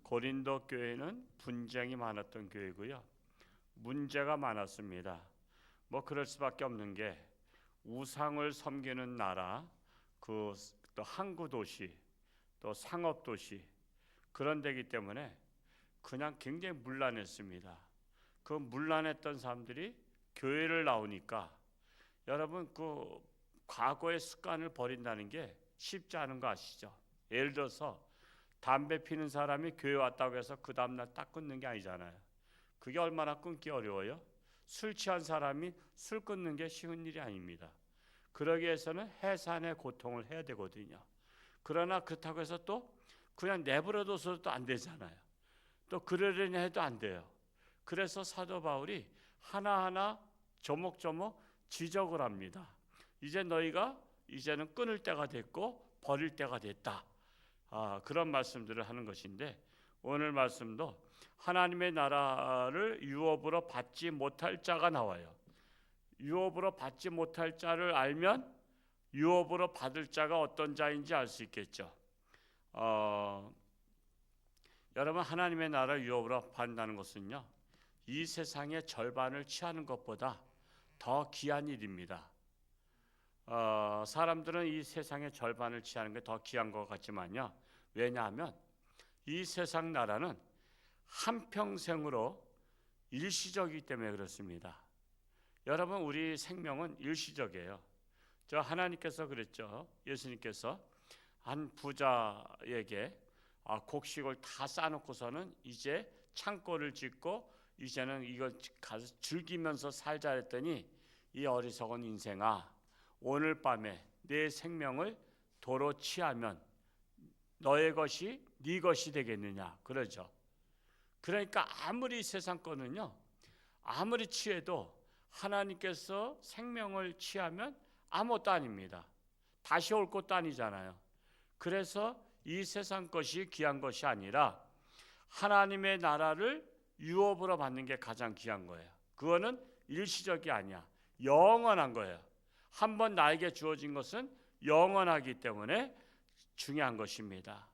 고린도 교회는 분쟁이 많았던 교회고요. 문제가 많았습니다. 뭐 그럴 수밖에 없는 게 우상을 섬기는 나라, 또 항구 도시, 또 상업 도시 그런 데기 때문에 그냥 굉장히 문란했습니다. 그 문란했던 사람들이 교회를 나오니까 여러분 그 과거의 습관을 버린다는 게 쉽지 않은 거 아시죠? 예를 들어서 담배 피는 사람이 교회 왔다고 해서 그 다음날 딱 끊는 게 아니잖아요. 그게 얼마나 끊기 어려워요? 술 취한 사람이 술 끊는 게 쉬운 일이 아닙니다. 그러기 위해서는 해산의 고통을 해야 되거든요. 그러나 그렇다고 해서 또 그냥 내버려둬서도 안 되잖아요. 또 그러려니 해도 안 돼요. 그래서 사도 바울이 하나하나 조목조목 지적을 합니다. 이제 너희가 이제는 끊을 때가 됐고 버릴 때가 됐다. 그런 말씀들을 하는 것인데 오늘 말씀도 하나님의 나라를 유업으로 받지 못할 자가 나와요. 유업으로 받지 못할 자를 알면 유업으로 받을 자가 어떤 자인지 알 수 있겠죠. 여러분 하나님의 나라를 유업으로 받는다는 것은요, 이 세상의 절반을 취하는 것보다 더 귀한 일입니다. 사람들은 이 세상의 절반을 취하는 게 더 귀한 것 같지만요. 왜냐하면 이 세상 나라는 한평생으로 일시적이기 때문에 그렇습니다. 여러분 우리 생명은 일시적이에요. 저 하나님께서 그랬죠. 예수님께서 한 부자에게 곡식을 다 싸놓고서는 이제 창고를 짓고 이제는 이걸 가서 즐기면서 살자 했더니 이 어리석은 인생아, 오늘 밤에 내 생명을 도로 취하면 너의 것이 네 것이 되겠느냐 그러죠. 그러니까 아무리 세상 거는요, 아무리 취해도 하나님께서 생명을 취하면 아무것도 아닙니다. 다시 올 것도 아니잖아요. 그래서 이 세상 것이 귀한 것이 아니라 하나님의 나라를 유업으로 받는 게 가장 귀한 거예요. 그거는 일시적이 아니야. 영원한 거예요. 한번 나에게 주어진 것은 영원하기 때문에 중요한 것입니다.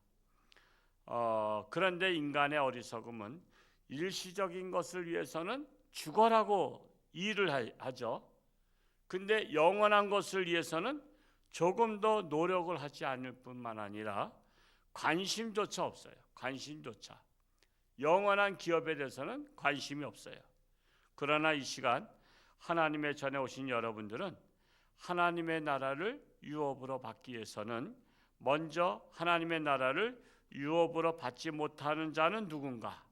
그런데 인간의 어리석음은 일시적인 것을 위해서는 죽어라고 일을 하죠. 근데 영원한 것을 위해서는 조금 더 노력을 하지 않을 뿐만 아니라 관심조차 없어요. 관심조차. 영원한 기업에 대해서는 관심이 없어요. 그러나 이 시간 하나님의 전에 오신 여러분들은 하나님의 나라를 유업으로 받기 위해서는 먼저 하나님의 나라를 유업으로 받지 못하는 자는 누군가,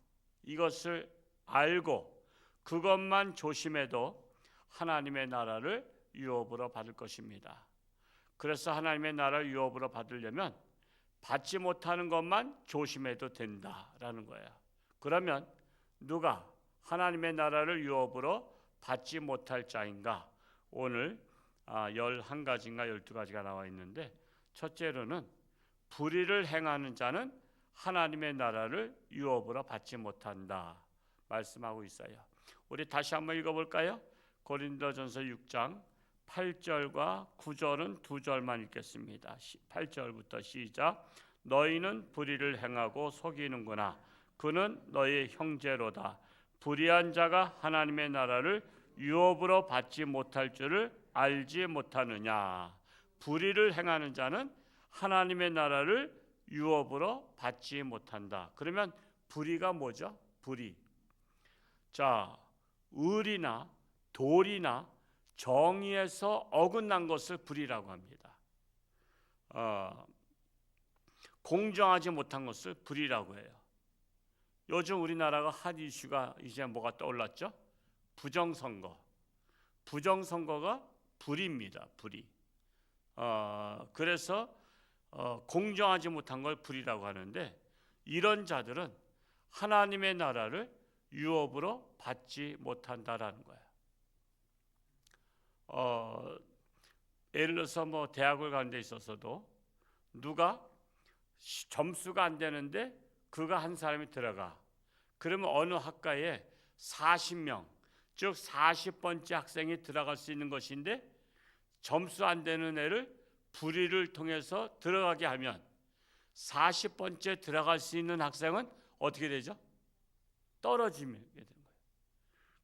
이것을 알고 그것만 조심해도 하나님의 나라를 유업으로 받을 것입니다. 그래서 하나님의 나라를 유업으로 받으려면 받지 못하는 것만 조심해도 된다라는 거예요. 그러면 누가 하나님의 나라를 유업으로 받지 못할 자인가? 오늘 11가지인가 12가지가 나와 있는데, 첫째로는 불의를 행하는 자는 하나님의 나라를 유업으로 받지 못한다 말씀하고 있어요. 우리 다시 한번 읽어볼까요? 고린도전서 6장 8절과 9절은 두 절만 읽겠습니다. 8절부터 시작. 너희는 불의를 행하고 속이는구나. 그는 너희 형제로다. 불의한 자가 하나님의 나라를 유업으로 받지 못할 줄을 알지 못하느냐. 불의를 행하는 자는 하나님의 나라를 유업으로 받지 못한다. 그러면 불의가 뭐죠? 불의. 자, 의리나 도리나 정의에서 어긋난 것을 불의라고 합니다. 공정하지 못한 것을 불의라고 해요. 요즘 우리나라가 핫 이슈가 이제 뭐가 떠올랐죠? 부정선거. 부정선거가 불의입니다. 불의. 그래서 공정하지 못한 걸 불의라고 하는데, 이런 자들은 하나님의 나라를 유업으로 받지 못한다라는 거예요. 예를 들어서 뭐 대학을 가는 데 있어서도 누가 점수가 안 되는데 그가 한 사람이 들어가. 그러면 어느 학과에 40명, 즉 40번째 학생이 들어갈 수 있는 것인데 점수 안 되는 애를 불의를 통해서 들어가게 하면 40번째 들어갈 수 있는 학생은 어떻게 되죠? 떨어지게 되는 거예요.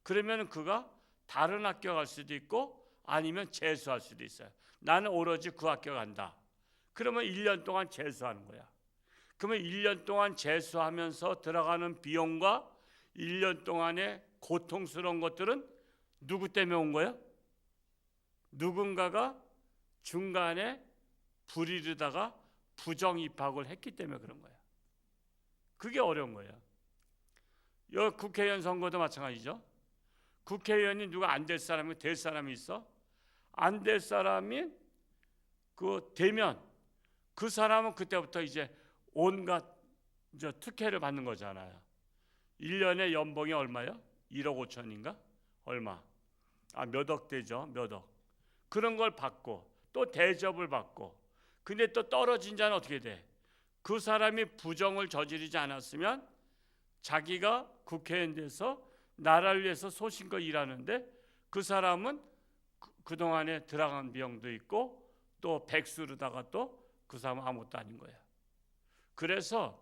그러면 그가 다른 학교 갈 수도 있고 아니면 재수할 수도 있어요. 나는 오로지 그 학교 간다. 그러면 1년 동안 재수하는 거야. 그러면 1년 동안 재수하면서 들어가는 비용과 1년 동안의 고통스러운 것들은 누구 때문에 온 거예요? 누군가가 중간에 불이르다가 부정 입학을 했기 때문에 그런 거야. 그게 어려운 거예요. 국회의원 선거도 마찬가지죠. 국회의원이 누가 안 될 사람이 될 사람이 있어? 안 될 사람이 되면 그 사람은 그때부터 이제 온갖 특혜를 받는 거잖아요. 1년에 연봉이 얼마요? 1억 5천인가? 얼마? 몇 억 되죠. 몇 억. 그런 걸 받고 또 대접을 받고, 근데 또 떨어진 자는 어떻게 돼? 그 사람이 부정을 저지르지 않았으면 자기가 국회의원 돼서 나라를 위해서 소신껏 일하는데 그 사람은 그동안에 들어간 비용도 있고 또 백수로다가 또 그 사람은 아무것도 아닌 거예요. 그래서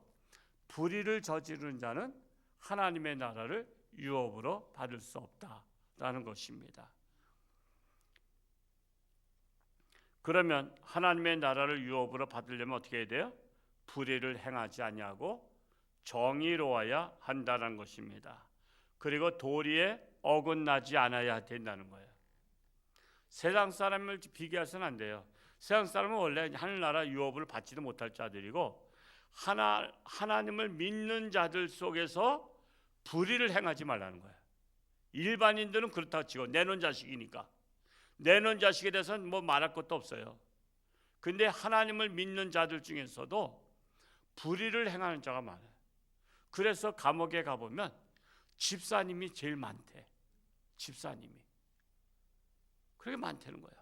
불의를 저지르는 자는 하나님의 나라를 유업으로 받을 수 없다라는 것입니다. 그러면 하나님의 나라를 유업으로 받으려면 어떻게 해야 돼요? 불의를 행하지 아니하고 정의로워야 한다는 것입니다. 그리고 도리에 어긋나지 않아야 된다는 거예요. 세상 사람을 비교해서는 안 돼요. 세상 사람은 원래 하늘나라 유업을 받지도 못할 자들이고 하나님을 믿는 자들 속에서 불의를 행하지 말라는 거예요. 일반인들은 그렇다고 치고 내놓은 자식이니까 내놓은 자식에 대해서는 뭐 말할 것도 없어요. 근데 하나님을 믿는 자들 중에서도 불의를 행하는 자가 많아요. 그래서 감옥에 가보면 집사님이 제일 많대. 집사님이 그렇게 많다는 거야.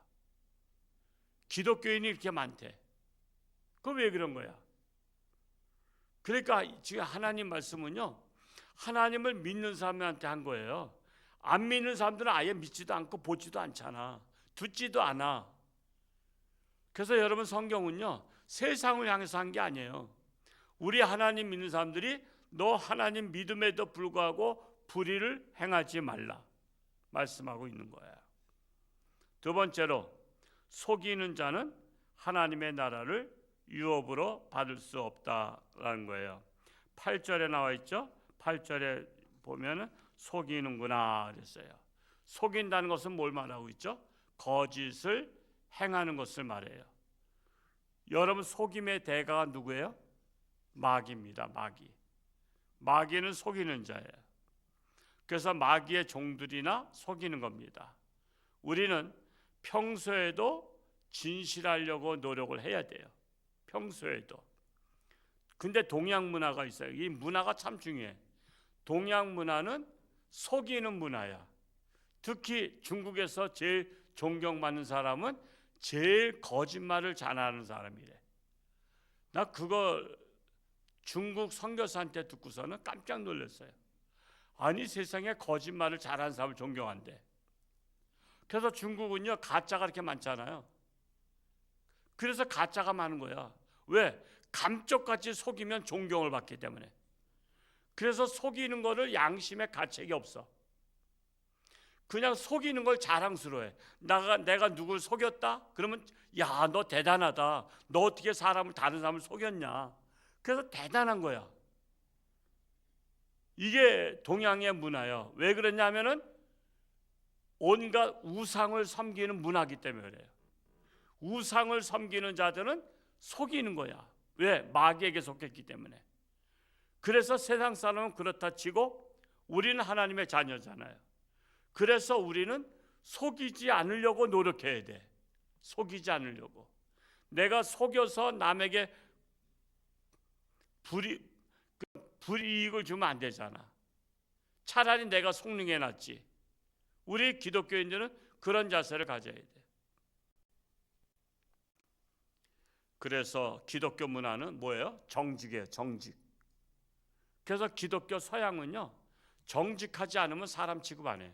기독교인이 이렇게 많대. 그 왜 그런 거야? 그러니까 지금 하나님 말씀은요, 하나님을 믿는 사람한테 한 거예요. 안 믿는 사람들은 아예 믿지도 않고 보지도 않잖아. 듣지도 않아. 그래서 여러분, 성경은요 세상을 향해서 한 게 아니에요. 우리 하나님 믿는 사람들이 너 하나님 믿음에도 불구하고 불의를 행하지 말라 말씀하고 있는 거예요. 두 번째로, 속이는 자는 하나님의 나라를 유업으로 받을 수 없다라는 거예요. 8절에 나와 있죠. 8절에 보면은 속이는구나 그랬어요. 속인다는 것은 뭘 말하고 있죠? 거짓을 행하는 것을 말해요. 여러분, 속임의 대가가 누구예요? 마귀입니다. 마귀는 속이는 자예요. 그래서 마귀의 종들이나 속이는 겁니다. 우리는 평소에도 진실하려고 노력을 해야 돼요. 평소에도. 근데 동양 문화가 있어요. 이 문화가 참 중요해. 동양 문화는 속이는 문화야. 특히 중국에서 제일 존경받는 사람은 제일 거짓말을 잘하는 사람이래. 나 그거 중국 선교사한테 듣고서는 깜짝 놀랐어요. 아니, 세상에 거짓말을 잘하는 사람을 존경한대. 그래서 중국은요 가짜가 그렇게 많잖아요. 그래서 가짜가 많은 거야. 왜? 감쪽같이 속이면 존경을 받기 때문에. 그래서 속이는 거를 양심의 가책이 없어. 그냥 속이는 걸 자랑스러워해. 내가 누굴 속였다? 그러면 야, 너 대단하다. 너 어떻게 다른 사람을 속였냐? 그래서 대단한 거야. 이게 동양의 문화예요. 왜 그러냐면은 온갖 우상을 섬기는 문화이기 때문에 그래요. 우상을 섬기는 자들은 속이는 거야. 왜? 마귀에게 속했기 때문에. 그래서 세상 사람은 그렇다 치고 우리는 하나님의 자녀잖아요. 그래서 우리는 속이지 않으려고 노력해야 돼. 속이지 않으려고. 내가 속여서 남에게 불이익을 주면 안 되잖아. 차라리 내가 속는 게 낫지. 우리 기독교인들은 그런 자세를 가져야 돼. 그래서 기독교 문화는 뭐예요? 정직이에요. 정직. 그래서 기독교 서양은요 정직하지 않으면 사람 취급 안 해.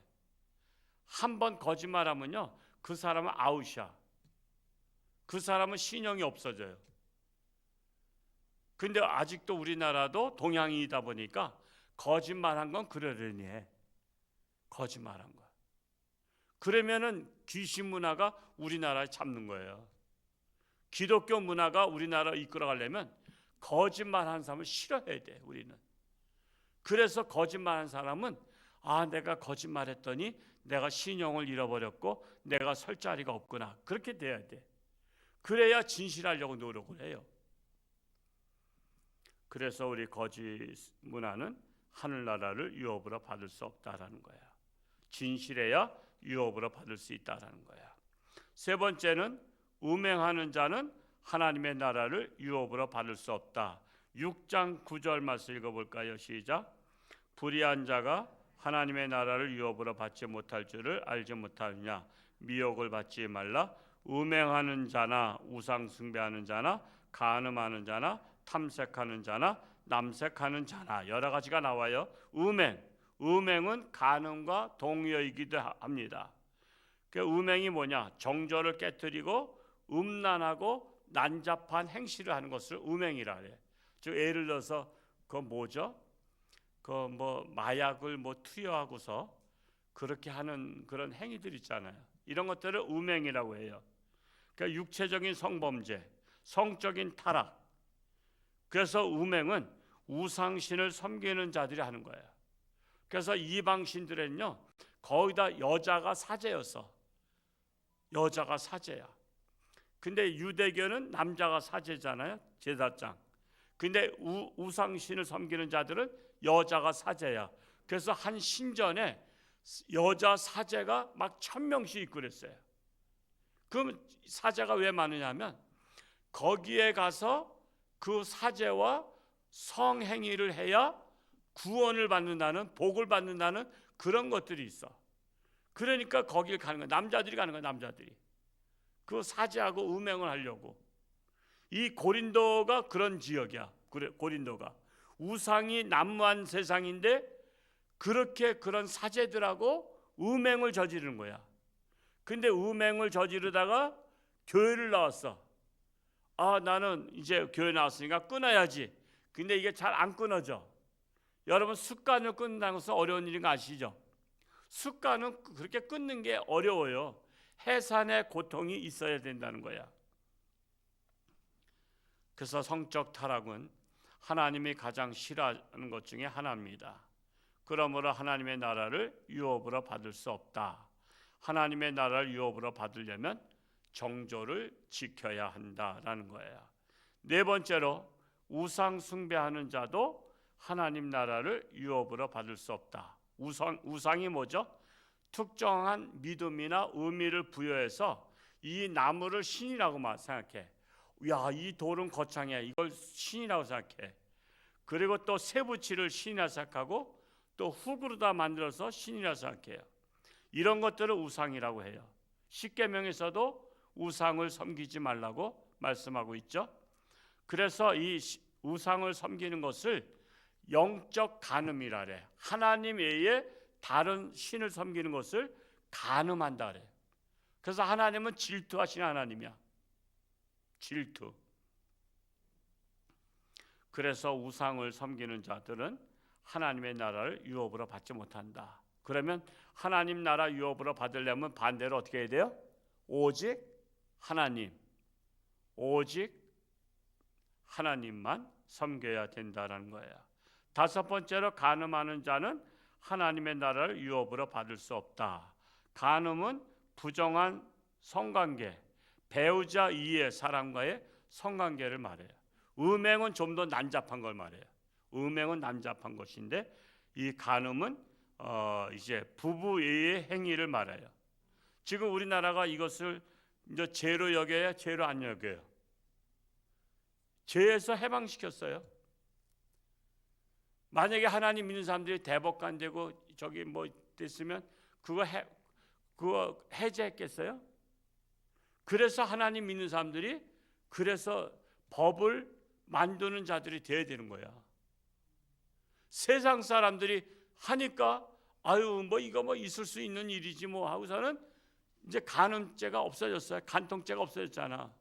한 번 거짓말하면요 그 사람은 아웃이야. 그 사람은 신용이 없어져요. 근데 아직도 우리나라도 동양이다 보니까 거짓말한 건 그러려니 해. 거짓말한 거. 그러면은 귀신 문화가 우리나라에 잡는 거예요. 기독교 문화가 우리나라 이끌어가려면 거짓말하는 사람을 싫어해야 돼. 우리는. 그래서 거짓말하는 사람은 내가 거짓말했더니 내가 신용을 잃어버렸고 내가 설 자리가 없구나. 그렇게 돼야 돼. 그래야 진실하려고 노력을 해요. 그래서 우리 거짓 문화는 하늘나라를 유업으로 받을 수 없다라는 거야. 진실해야 유업으로 받을 수 있다라는 거야. 세 번째는 음행하는 자는 하나님의 나라를 유업으로 받을 수 없다. 6장 9절 말씀 읽어볼까요? 시작. 불의한 자가 하나님의 나라를 유업으로 받지 못할 줄을 알지 못하느냐. 미혹을 받지 말라. 음행하는 자나 우상 숭배하는 자나 간음하는 자나 탐색하는 자나 남색하는 자나 여러 가지가 나와요. 음행은 간음과 동의어이기도 합니다. 그 음행이 뭐냐? 정조를 깨뜨리고 음란하고 난잡한 행실을 하는 것을 음행이라 그래. 즉 예를 들어서 그 뭐죠? 그 뭐 마약을 뭐 투여하고서 그렇게 하는 그런 행위들 있잖아요. 이런 것들을 음행이라고 해요. 그러니까 육체적인 성범죄, 성적인 타락. 그래서 음행은 우상신을 섬기는 자들이 하는 거예요. 그래서 이방신들은요 거의 다 여자가 사제였어. 여자가 사제야. 근데 유대교는 남자가 사제잖아요. 제사장. 근데 우상신을 섬기는 자들은 여자가 사제야. 그래서 한 신전에 여자 사제가 막 1000명씩 있고 그랬어요. 그럼 사제가 왜 많으냐면 거기에 가서 그 사제와 성행위를 해야 구원을 받는다는, 복을 받는다는 그런 것들이 있어. 그러니까 거길 가는 거야. 남자들이 가는 거야. 남자들이 그 사제하고 음행을 하려고. 이 고린도가 그런 지역이야. 고린도가 우상이 난무한 세상인데 그렇게 그런 사제들하고 음행을 저지르는 거야. 근데 음행을 저지르다가 교회를 나왔어. 나는 이제 교회 나왔으니까 끊어야지. 근데 이게 잘 안 끊어져. 여러분 습관을 끊는다는 것은 어려운 일인 거 아시죠? 습관은 그렇게 끊는 게 어려워요. 해산의 고통이 있어야 된다는 거야. 그래서 성적 타락은 하나님이 가장 싫어하는 것 중에 하나입니다. 그러므로 하나님의 나라를 유업으로 받을 수 없다. 하나님의 나라를 유업으로 받으려면 정조를 지켜야 한다라는 거예요. 네 번째로 우상 숭배하는 자도 하나님 나라를 유업으로 받을 수 없다. 우상이 뭐죠? 특정한 믿음이나 의미를 부여해서 이 나무를 신이라고 생각해. 야, 이 돌은 거창해. 이걸 신이라고 생각해. 그리고 또 쇠붙이를 신이라 생각하고 또 흙으로다 만들어서 신이라 생각해요. 이런 것들을 우상이라고 해요. 십계명에서도 우상을 섬기지 말라고 말씀하고 있죠. 그래서 이 우상을 섬기는 것을 영적 간음이라 그래. 하나님 외에 다른 신을 섬기는 것을 간음한다 그래. 그래서 하나님은 질투하시는 하나님이야. 질투. 그래서 우상을 섬기는 자들은 하나님의 나라를 유업으로 받지 못한다. 그러면 하나님 나라 유업으로 받으려면 반대로 어떻게 해야 돼요? 오직 하나님만 섬겨야 된다는 거예요. 다섯 번째로 간음하는 자는 하나님의 나라를 유업으로 받을 수 없다. 간음은 부정한 성관계, 배우자 이의 사람과의 성관계를 말해요. 음행은 좀 더 난잡한 걸 말해요. 음행은 난잡한 것인데 이 간음은 이제 부부 이의 행위를 말해요. 지금 우리나라가 이것을 이제 죄로 여겨야 죄로 안 여겨요. 죄에서 해방시켰어요. 만약에 하나님 믿는 사람들이 대법관 되고 저기 뭐 됐으면 그거 해제했겠어요? 그래서 하나님 믿는 사람들이 그래서 법을 만드는 자들이 돼야 되는 거야. 세상 사람들이 하니까 뭐 이거 뭐 있을 수 있는 일이지 뭐 하고서는 이제 간음죄가 없어졌어요. 간통죄가 없어졌잖아.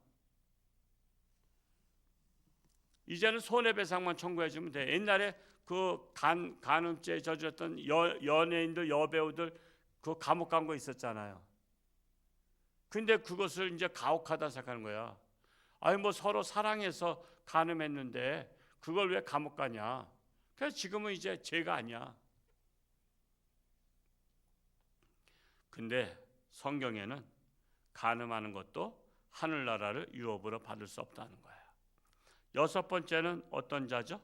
이제는 손해배상만 청구해 주면 돼. 옛날에 그 간음죄 저질렀던 연예인들, 여배우들 그 감옥 간 거 있었잖아요. 근데 그것을 이제 가혹하다 생각하는 거야. 아니 뭐 서로 사랑해서 간음했는데 그걸 왜 감옥 가냐. 그래서 지금은 이제 죄가 아니야. 근데 성경에는 간음하는 것도 하늘나라를 유업으로 받을 수 없다는 거야. 여섯 번째는 어떤 자죠?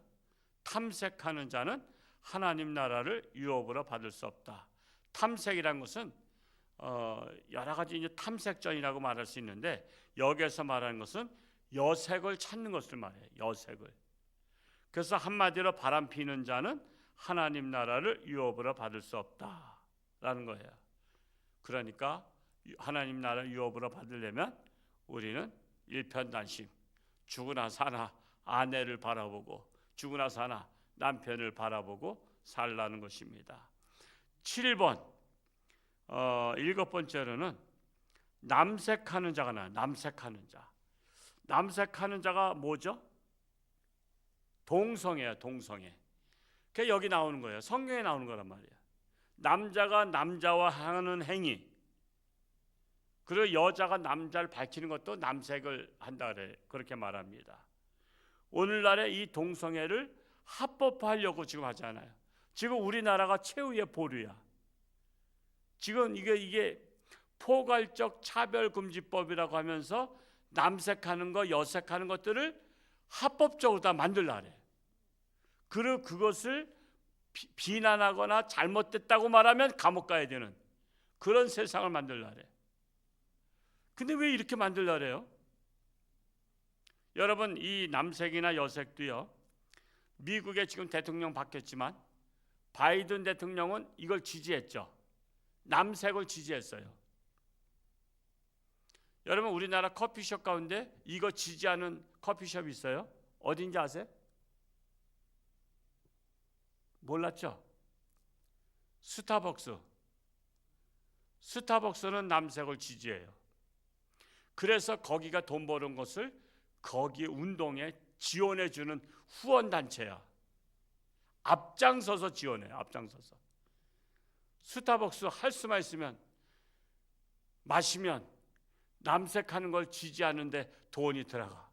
탐색하는 자는 하나님 나라를 유업으로 받을 수 없다. 탐색이란 것은 여러 가지 이제 탐색전이라고 말할 수 있는데 여기에서 말하는 것은 여색을 찾는 것을 말해요. 여색을. 그래서 한마디로 바람 피는 자는 하나님 나라를 유업으로 받을 수 없다라는 거예요. 그러니까 하나님 나라 유업으로 받으려면 우리는 일편단심, 죽으나 사나 아내를 바라보고 죽으나 사나 남편을 바라보고 살라는 것입니다. 7번 일곱 번째로는 남색하는 자가 나와요. 남색하는 자. 남색하는 자가 뭐죠? 동성애야. 동성애. 그게 여기 나오는 거예요. 성경에 나오는 거란 말이에요. 남자가 남자와 하는 행위, 그리고 여자가 남자를 밝히는 것도 남색을 한다 그래. 그렇게 말합니다. 오늘날에 이 동성애를 합법화하려고 지금 하잖아요. 지금 우리나라가 최후의 보루야. 지금 이게 포괄적 차별금지법이라고 하면서 남색하는 거, 여색하는 것들을 합법적으로 다 만들라 그래. 그리고 그것을 비난하거나 잘못됐다고 말하면 감옥 가야 되는 그런 세상을 만들라 그래. 근데 왜 이렇게 만들라 그래요? 여러분, 이 남색이나 여색도요, 미국에 지금 대통령 바뀌었지만 바이든 대통령은 이걸 지지했죠. 남색을 지지했어요. 여러분, 우리나라 커피숍 가운데 이거 지지하는 커피숍이 있어요? 어딘지 아세요? 몰랐죠? 스타벅스. 스타벅스는 남색을 지지해요. 그래서 거기가 돈 버는 것을 거기 운동에 지원해 주는 후원 단체야. 앞장서서 지원해요. 앞장서서. 스타벅스 할 수만 있으면 마시면 남색하는 걸 지지하는데 돈이 들어가.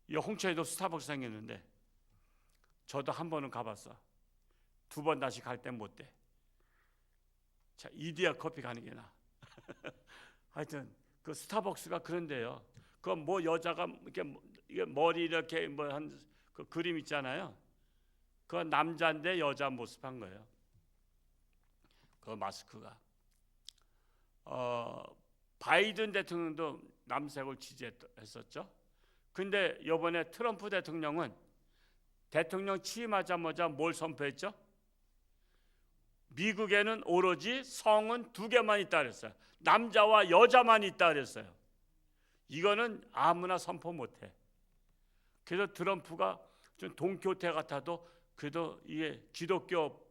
이 홍천에도 스타벅스 생겼는데 저도 한 번은 가봤어. 두 번 다시 갈 땐 못 돼. 자, 이디야 커피 가는 게 나아. 하여튼 그 스타벅스가 그런데요. 그 뭐 여자가 이게 머리 이렇게 뭐 한 그 그림 있잖아요. 그 남자인데 여자 모습한 거예요. 그 마스크가. 바이든 대통령도 남색을 지지했었죠. 근데 이번에 트럼프 대통령은 대통령 취임하자마자 뭘 선포했죠? 미국에는 오로지 성은 두 개만 있다 그랬어요. 남자와 여자만 있다 그랬어요. 이거는 아무나 선포 못해. 그래서 트럼프가 좀 동교태 같아도 그래도 이게 기독교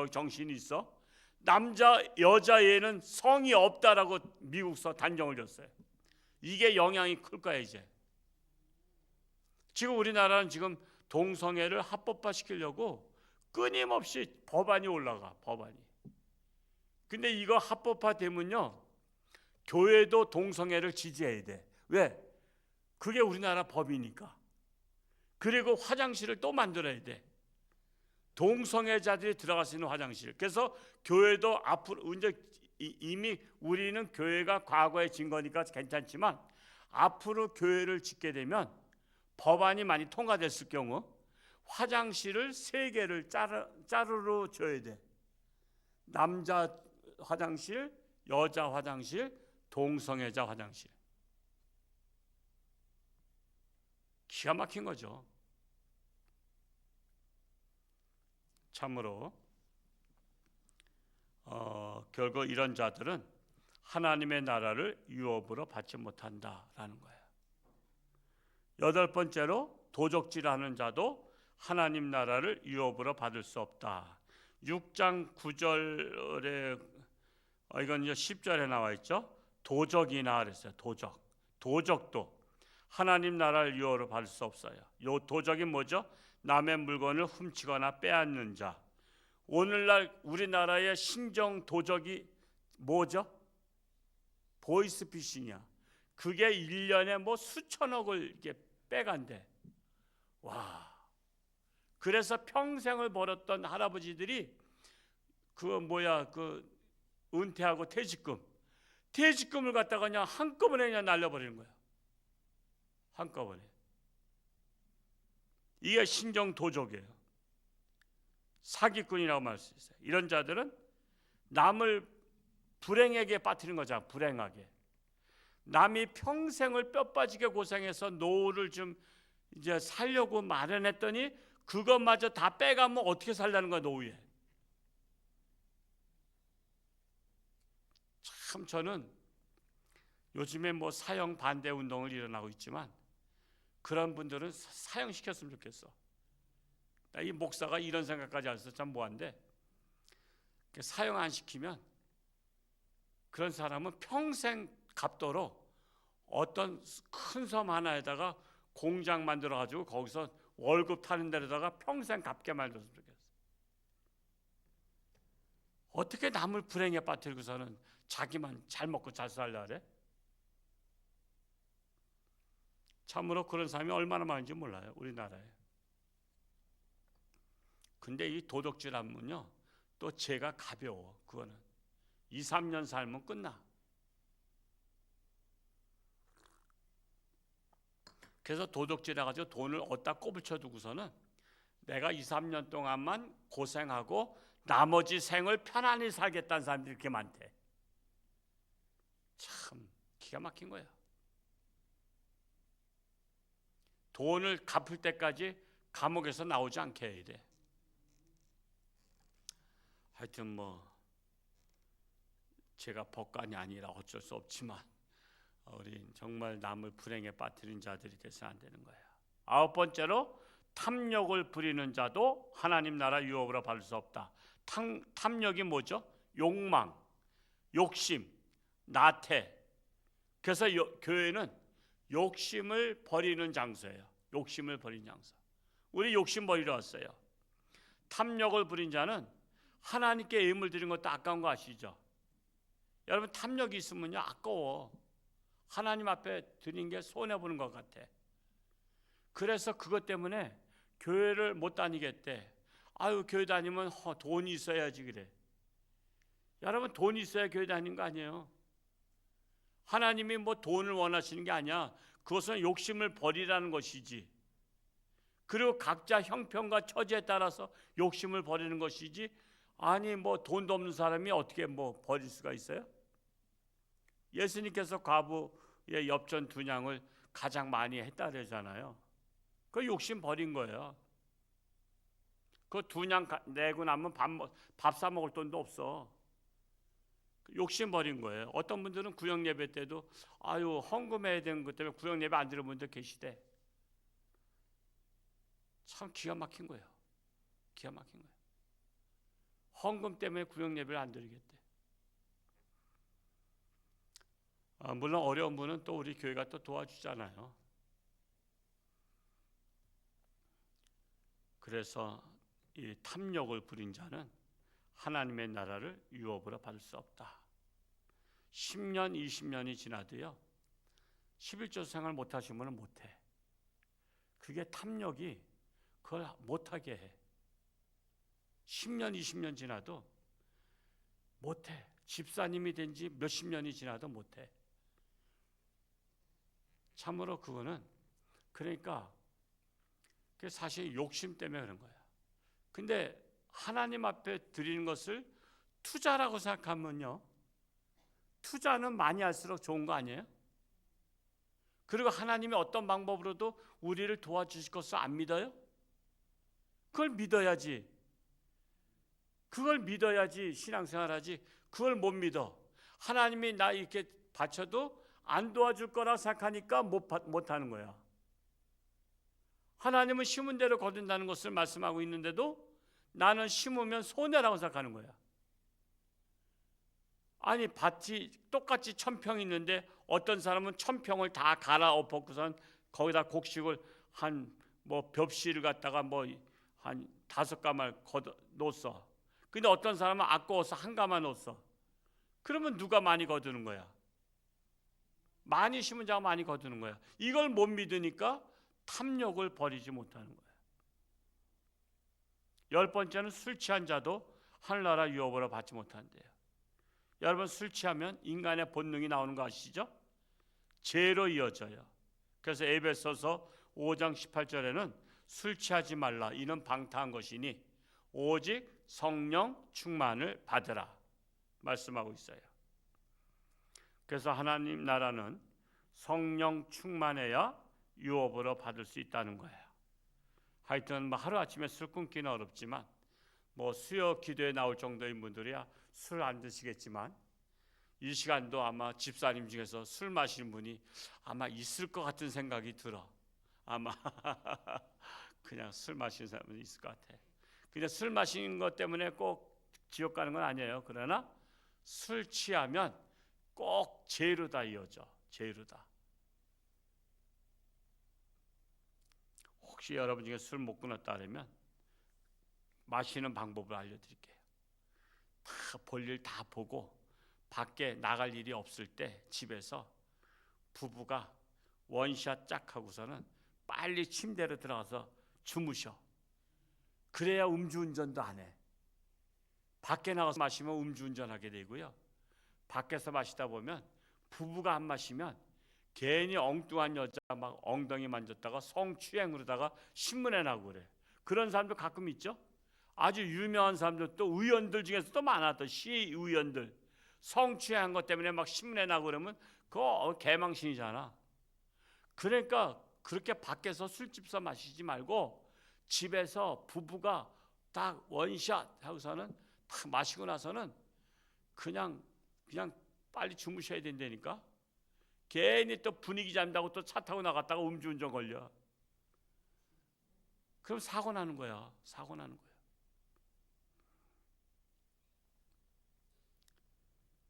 정신이 있어. 남자 여자에는 성이 없다라고 미국서 단정을 줬어요. 이게 영향이 클 거야 이제. 지금 우리나라는 지금 동성애를 합법화시키려고 끊임없이 법안이 올라가. 법안이. 근데 이거 합법화되면요, 교회도 동성애를 지지해야 돼. 왜? 그게 우리나라 법이니까. 그리고 화장실을 또 만들어야 돼. 동성애자들이 들어갈 수 있는 화장실. 그래서 교회도 앞으로 이제 이미 우리는 교회가 과거에 진 거니까 괜찮지만 앞으로 교회를 짓게 되면 법안이 많이 통과됐을 경우 화장실을 3개를 짜르르 줘야 돼. 남자 화장실, 여자 화장실, 동성애자 화장실. 기가 막힌 거죠. 참으로 결국 이런 자들은 하나님의 나라를 유업으로 받지 못한다라는 거예요. 8번째로 도적질하는 자도 하나님 나라를 유업으로 받을 수 없다. 6장 9절에 이건 이제 10절에 나와 있죠. 도적이나 그랬어요. 도적도 하나님 나라를 유업으로 받을 수 없어요. 요 도적이 뭐죠? 남의 물건을 훔치거나 빼앗는 자. 오늘날 우리나라의 신종 도적이 뭐죠? 보이스피싱이야. 그게 1년에 뭐 수천억을 이렇게 빼간대. 와. 그래서 평생을 벌었던 할아버지들이 그 은퇴하고 퇴직금을 갖다가 그냥 한꺼번에 그냥 날려버리는 거야. 한꺼번에. 이게 신종 도적이에요. 사기꾼이라고 말할 수 있어요. 이런 자들은 남을 불행하게 빠뜨리는 거잖아. 불행하게. 남이 평생을 뼈 빠지게 고생해서 노후를 좀 이제 살려고 마련했더니 그것마저 다 빼가면 어떻게 살라는 거야, 노후에. 참 저는 요즘에 뭐 사형 반대 운동을 일어나고 있지만 그런 분들은 사형시켰으면 좋겠어. 이 목사가 이런 생각까지 해서 참 뭐한데, 사형 안 시키면 그런 사람은 평생 갚도록 어떤 큰 섬 하나에다가 공장 만들어 가지고 거기서 월급 타는 데로다가 평생 갚게 만들었으면 좋겠어. 어떻게 남을 불행에 빠뜨리고서는 자기만 잘 먹고 잘 살려 그래? 참으로 그런 사람이 얼마나 많은지 몰라요, 우리나라에. 근데 이 도덕질하면요 또 죄가 가벼워. 그거는 2, 3년 살면 끝나. 그래서 도덕질 해가지고 돈을 어디다 꼬불쳐 두고서는 내가 2, 3년 동안만 고생하고 나머지 생을 편안히 살겠다는 사람들이 이렇게 많대. 참 기가 막힌 거예요. 돈을 갚을 때까지 감옥에서 나오지 않게 해야 돼. 하여튼 뭐 제가 법관이 아니라 어쩔 수 없지만 우리 정말 남을 불행에 빠뜨린 자들이 돼서는 안 되는 거예요. 9번째로 탐욕을 부리는 자도 하나님 나라 유업으로 받을 수 없다. 탐욕이 뭐죠? 욕망, 욕심, 나태. 그래서 교회는 욕심을 버리는 장소예요. 욕심을 버리는 장소. 우리 욕심 버리러 왔어요. 탐욕을 부린 자는 하나님께 예물 드리는 것도 아까운 거 아시죠? 여러분 탐욕이 있으면요 아까워. 하나님 앞에 드린 게 손해보는 것 같아. 그래서 그것 때문에 교회를 못 다니겠대. 아유 교회 다니면 돈이 있어야지 그래. 여러분 돈이 있어야 교회 다니는 거 아니에요. 하나님이 뭐 돈을 원하시는 게 아니야. 그것은 욕심을 버리라는 것이지. 그리고 각자 형편과 처지에 따라서 욕심을 버리는 것이지. 아니 뭐 돈도 없는 사람이 어떻게 뭐 버릴 수가 있어요? 예수님께서 과부의 엽전 2냥을 가장 많이 했다 그러잖아요. 그 욕심 버린 거예요. 그 2냥 내고 나면 밥 사 먹을 돈도 없어. 욕심 버린 거예요. 어떤 분들은 구역 예배 때도 아유 헌금해야 되는 것 때문에 구역 예배 안 드리는 분들 계시대. 참 기가 막힌 거예요. 기가 막힌 거예요. 헌금 때문에 구역 예배를 안 드리겠대. 물론 어려운 분은 또 우리 교회가 또 도와주잖아요. 그래서 이 탐욕을 부린 자는 하나님의 나라를 유업으로 받을 수 없다. 10년, 20년이 지나도요 11조 생활 못하시면 못해. 그게 탐욕이 그걸 못하게 해. 10년, 20년 지나도 못해. 집사님이 된 지 몇십 년이 지나도 못해. 참으로 그거는 그러니까 사실 욕심 때문에 그런 거야. 근데 하나님 앞에 드리는 것을 투자라고 생각하면요 투자는 많이 할수록 좋은 거 아니에요? 그리고 하나님이 어떤 방법으로도 우리를 도와주실 것을 안 믿어요? 그걸 믿어야지. 그걸 믿어야지 신앙생활하지. 그걸 못 믿어. 하나님이 나 이렇게 바쳐도 안 도와줄 거라 생각하니까 못 하는 거야. 하나님은 심은 대로 거둔다는 것을 말씀하고 있는데도 나는 심으면 손해라고 생각하는 거야. 아니 밭이 똑같이 1000평 있는데 어떤 사람은 1000평을 다 갈아엎고선 거기다 곡식을 한 뭐 벽실을 갖다가 뭐 한 5가마를 걷어 놓았어. 근데 어떤 사람은 아까워서 1가마 놓았어. 그러면 누가 많이 거두는 거야? 많이 심은 자가 많이 거두는 거야. 이걸 못 믿으니까 탐욕을 버리지 못하는 거야. 10번째는 술 취한 자도 하늘나라 유업으로 받지 못한대요. 여러분, 술 취하면 인간의 본능이 나오는 거 아시죠? 죄로 이어져요. 그래서 에베소서 5장 18절에는 술 취하지 말라, 이는 방탕한 것이니 오직 성령 충만을 받으라 말씀하고 있어요. 그래서 하나님 나라는 성령 충만해야 유업으로 받을 수 있다는 거예요. 하여튼 뭐 하루아침에 술 끊기는 어렵지만 뭐 수요 기도에 나올 정도인 분들이야 술 안 드시겠지만 이 시간도 아마 집사님 중에서 술 마시는 분이 아마 있을 것 같은 생각이 들어. 아마 그냥 술 마시는 사람은 있을 것 같아. 그냥 술 마시는 것 때문에 꼭 지옥 가는 건 아니에요. 그러나 술 취하면 꼭 죄로 다 이어져. 죄로 다. 혹시 여러분 중에 술 못 끊었다 그러면 마시는 방법을 알려드릴게요. 다 볼일 다 보고 밖에 나갈 일이 없을 때 집에서 부부가 원샷 짝 하고서는 빨리 침대로 들어가서 주무셔. 그래야 음주운전도 안 해. 밖에 나가서 마시면 음주운전하게 되고요. 밖에서 마시다 보면 부부가 안 마시면 괜히 엉뚱한 여자 막 엉덩이 만졌다가 성추행으로다가 신문에 나고 그래. 그런 사람도 가끔 있죠. 아주 유명한 사람들 또 의원들 중에서도 많아. 또 시의원들 성추행한 것 때문에 막 신문에 나고 그러면 그거 개망신이잖아. 그러니까 그렇게 밖에서 술집서 마시지 말고 집에서 부부가 딱 원샷 하고서는 딱 마시고 나서는 그냥 빨리 주무셔야 된다니까. 괜히 또 분위기 잡는다고 또 차 타고 나갔다가 음주운전 걸려. 그럼 사고 나는 거야. 사고 나는 거야.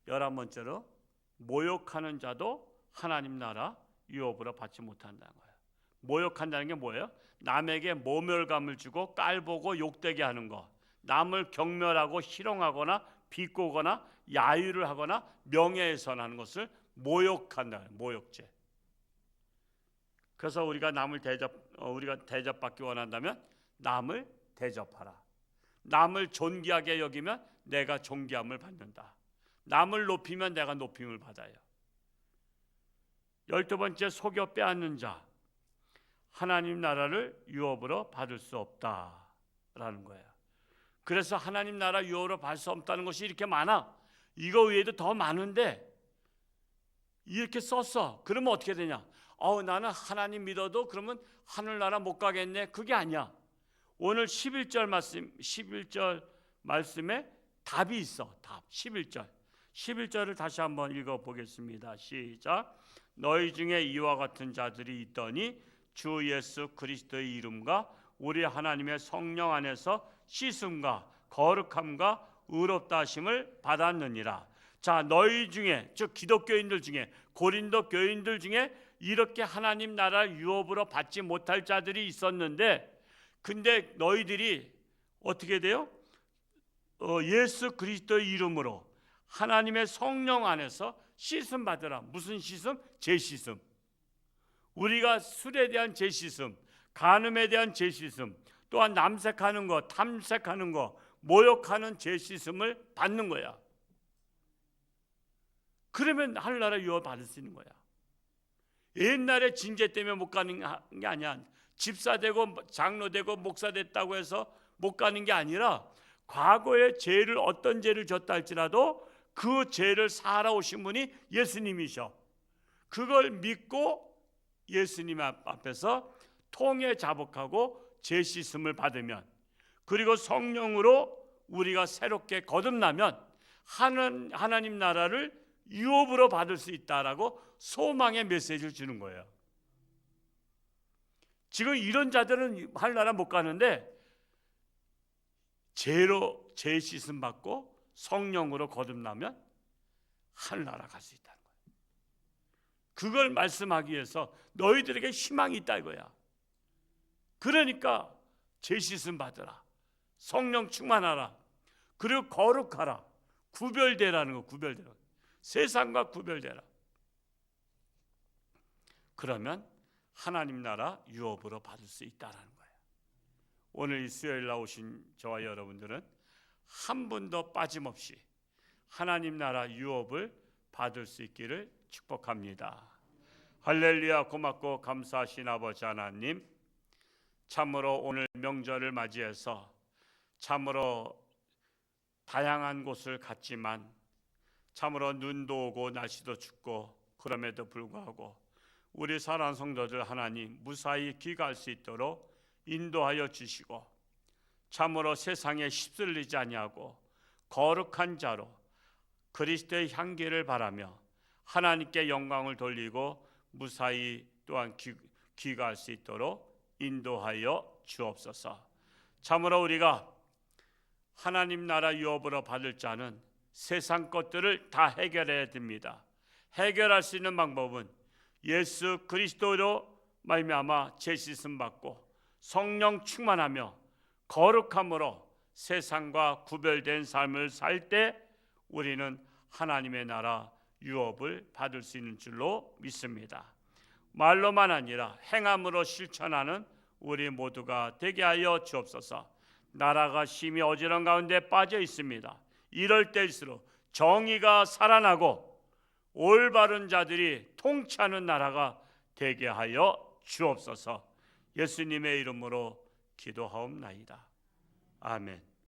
11번째로 모욕하는 자도 하나님 나라 유업으로 받지 못한다는 거예요. 모욕한다는 게 뭐예요? 남에게 모멸감을 주고 깔보고 욕되게 하는 거, 남을 경멸하고 희롱하거나 비꼬거나 야유를 하거나 명예훼손하는 것을 모욕한다. 모욕죄. 그래서 우리가 우리가 대접받기 원한다면 남을 대접하라. 남을 존귀하게 여기면 내가 존귀함을 받는다. 남을 높이면 내가 높임을 받아요. 12번째, 속여 빼앗는 자, 하나님 나라를 유업으로 받을 수 없다라는 거예요. 그래서 하나님 나라 유업으로 받을 수 없다는 것이 이렇게 많아. 이거 외에도 더 많은데 이렇게 썼어. 그러면 어떻게 되냐? 나는 하나님 믿어도 그러면 하늘나라 못 가겠네. 그게 아니야. 오늘 11절 말씀에 답이 있어. 답. 11절을 다시 한번 읽어보겠습니다. 시작. 너희 중에 이와 같은 자들이 있더니 주 예수 그리스도의 이름과 우리 하나님의 성령 안에서 씻음과 거룩함과 의롭다 하심을 받았느니라. 자, 너희 중에, 즉 기독교인들 중에, 고린도 교인들 중에 이렇게 하나님 나라 유업으로 받지 못할 자들이 있었는데, 근데 너희들이 어떻게 돼요? 예수 그리스도의 이름으로 하나님의 성령 안에서 씻음 받으라. 무슨 씻음? 죄 씻음. 우리가 술에 대한 죄 씻음, 간음에 대한 죄 씻음, 또한 남색하는 거, 탐색하는 거, 모욕하는 죄 씻음을 받는 거야. 그러면 하늘나라 유업 받을 수 있는 거야. 옛날에 징계 때문에 못 가는 게 아니야. 집사 되고 장로 되고 목사 됐다고 해서 못 가는 게 아니라 과거에 죄를, 어떤 죄를 졌다 할지라도 그 죄를 사하러 오신 분이 예수님이셔. 그걸 믿고 예수님 앞에서 통회 자복하고 죄 씻음을 받으면, 그리고 성령으로 우리가 새롭게 거듭나면 하나님 나라를 유업으로 받을 수 있다라고 소망의 메시지를 주는 거예요. 지금 이런 자들은 하늘나라 못 가는데 죄로 죄 씻음 받고 성령으로 거듭나면 하늘나라 갈 수 있다는 거예요. 그걸 말씀하기 위해서 너희들에게 희망이 있다 이거야. 그러니까 죄 씻음 받으라, 성령 충만하라, 그리고 거룩하라, 구별되라는 거. 구별되라, 세상과 구별되라. 그러면 하나님 나라 유업으로 받을 수 있다라는 거예요. 오늘 이 수요일 나오신 저와 여러분들은 한 분도 빠짐없이 하나님 나라 유업을 받을 수 있기를 축복합니다. 할렐루야. 고맙고 감사하신 아버지 하나님, 참으로 오늘 명절을 맞이해서 참으로 다양한 곳을 갔지만 참으로 눈도 오고 날씨도 춥고 그럼에도 불구하고 우리 사랑하는 성도들 하나님 무사히 귀가할 수 있도록 인도하여 주시고, 참으로 세상에 휩쓸리지 아니하고 거룩한 자로 그리스도의 향기를 바라며 하나님께 영광을 돌리고 무사히 또한 귀가할 수 있도록 인도하여 주옵소서. 참으로 우리가 하나님 나라 유업으로 받을 자는 세상 것들을 다 해결해야 됩니다. 해결할 수 있는 방법은 예수 그리스도로 말미암아 죄 씻음 받고 성령 충만하며 거룩함으로 세상과 구별된 삶을 살 때 우리는 하나님의 나라 유업을 받을 수 있는 줄로 믿습니다. 말로만 아니라 행함으로 실천하는 우리 모두가 되게 하여 주옵소서. 나라가 심히 어지러운 가운데 빠져 있습니다. 이럴 때일수록 정의가 살아나고 올바른 자들이 통치하는 나라가 되게 하여 주옵소서. 예수님의 이름으로 기도하옵나이다. 아멘.